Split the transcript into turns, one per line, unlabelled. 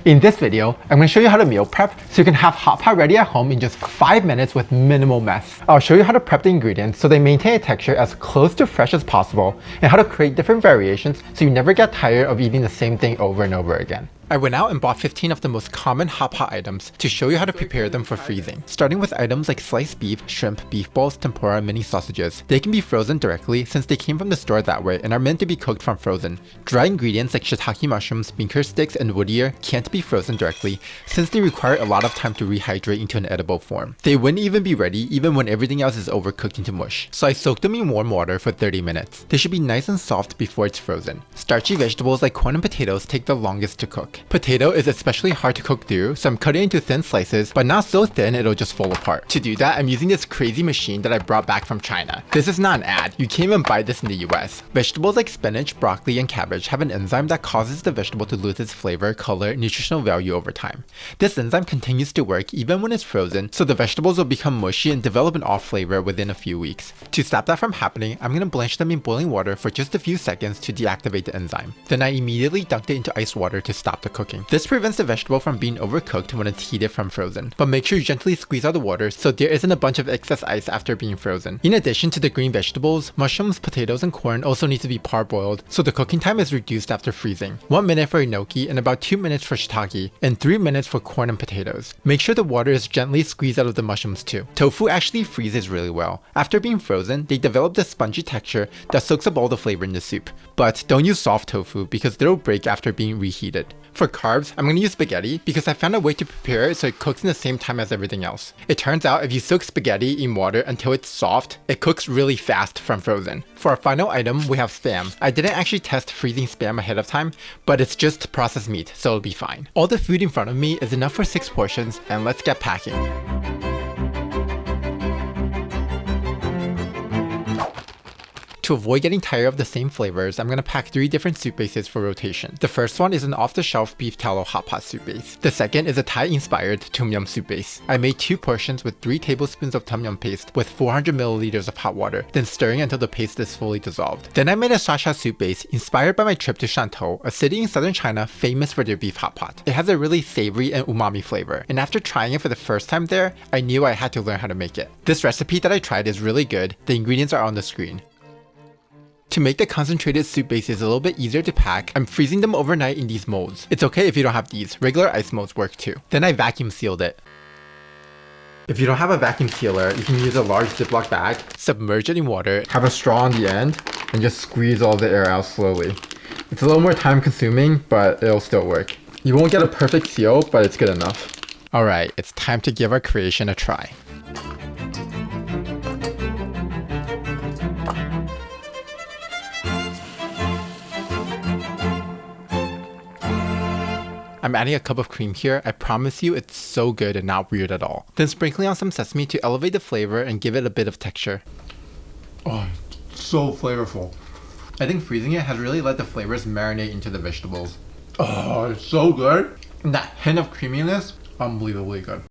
In this video, I'm going to show you how to meal prep so you can have Hotpot ready at home in just 5 minutes with minimal mess. I'll show you how to prep the ingredients so they maintain a texture as close to fresh as possible, and how to create different variations so you never get tired of eating the same thing over and over again. I went out and bought 15 of the most common Hotpot items to show you how to prepare them for freezing. Starting with items like sliced beef, shrimp, beef balls, tempura, and mini sausages. They can be frozen directly since they came from the store that way and are meant to be cooked from frozen. Dry ingredients like shiitake mushrooms, beancurd sticks, and wood ear can't be frozen directly since they require a lot of time to rehydrate into an edible form. They wouldn't even be ready even when everything else is overcooked into mush. So I soaked them in warm water for 30 minutes. They should be nice and soft before it's frozen. Starchy vegetables like corn and potatoes take the longest to cook. Potato is especially hard to cook through, so I'm cutting into thin slices, but not so thin it'll just fall apart. To do that, I'm using this crazy machine that I brought back from China. This is not an ad, you can't even buy this in the US. Vegetables like spinach, broccoli, and cabbage have an enzyme that causes the vegetable to lose its flavor, color, and nutritional value over time. This enzyme continues to work even when it's frozen, so the vegetables will become mushy and develop an off flavor within a few weeks. To stop that from happening, I'm going to blanch them in boiling water for just a few seconds to deactivate the enzyme. Then I immediately dunked it into ice water to stop the cooking. This prevents the vegetable from being overcooked when it's heated from frozen, but make sure you gently squeeze out the water so there isn't a bunch of excess ice after being frozen. In addition to the green vegetables, mushrooms, potatoes, and corn also need to be parboiled, so the cooking time is reduced after freezing. 1 minute for enoki and about 2 minutes for shiitake, and 3 minutes for corn and potatoes. Make sure the water is gently squeezed out of the mushrooms too. Tofu actually freezes really well. After being frozen, they develop this spongy texture that soaks up all the flavor in the soup. But don't use soft tofu because they'll break after being reheated. For carbs, I'm going to use spaghetti because I found a way to prepare it so it cooks in the same time as everything else. It turns out if you soak spaghetti in water until it's soft, it cooks really fast from frozen. For our final item, we have Spam. I didn't actually test freezing Spam ahead of time, but it's just processed meat, so it'll be fine. All the food in front of me is enough for 6 portions, and let's get packing. To avoid getting tired of the same flavors, I'm going to pack 3 different soup bases for rotation. The first one is an off-the-shelf beef tallow Hotpot soup base. The second is a Thai-inspired tom yum soup base. I made 2 portions with 3 tablespoons of tom yum paste with 400 milliliters of hot water, then stirring until the paste is fully dissolved. Then I made a sha sha soup base inspired by my trip to Shantou, a city in southern China famous for their beef Hotpot. It has a really savory and umami flavor, and after trying it for the first time there, I knew I had to learn how to make it. This recipe that I tried is really good. The ingredients are on the screen. To make the concentrated soup bases a little bit easier to pack, I'm freezing them overnight in these molds. It's okay if you don't have these, regular ice molds work too. Then I vacuum sealed it. If you don't have a vacuum sealer, you can use a large Ziploc bag, submerge it in water, have a straw on the end, and just squeeze all the air out slowly. It's a little more time consuming, but it'll still work. You won't get a perfect seal, but it's good enough. Alright, it's time to give our creation a try. I'm adding a cup of cream here. I promise you it's so good and not weird at all. Then sprinkling on some sesame to elevate the flavor and give it a bit of texture. Oh, so flavorful. I think freezing it has really let the flavors marinate into the vegetables. Oh, it's so good. And that hint of creaminess, unbelievably good.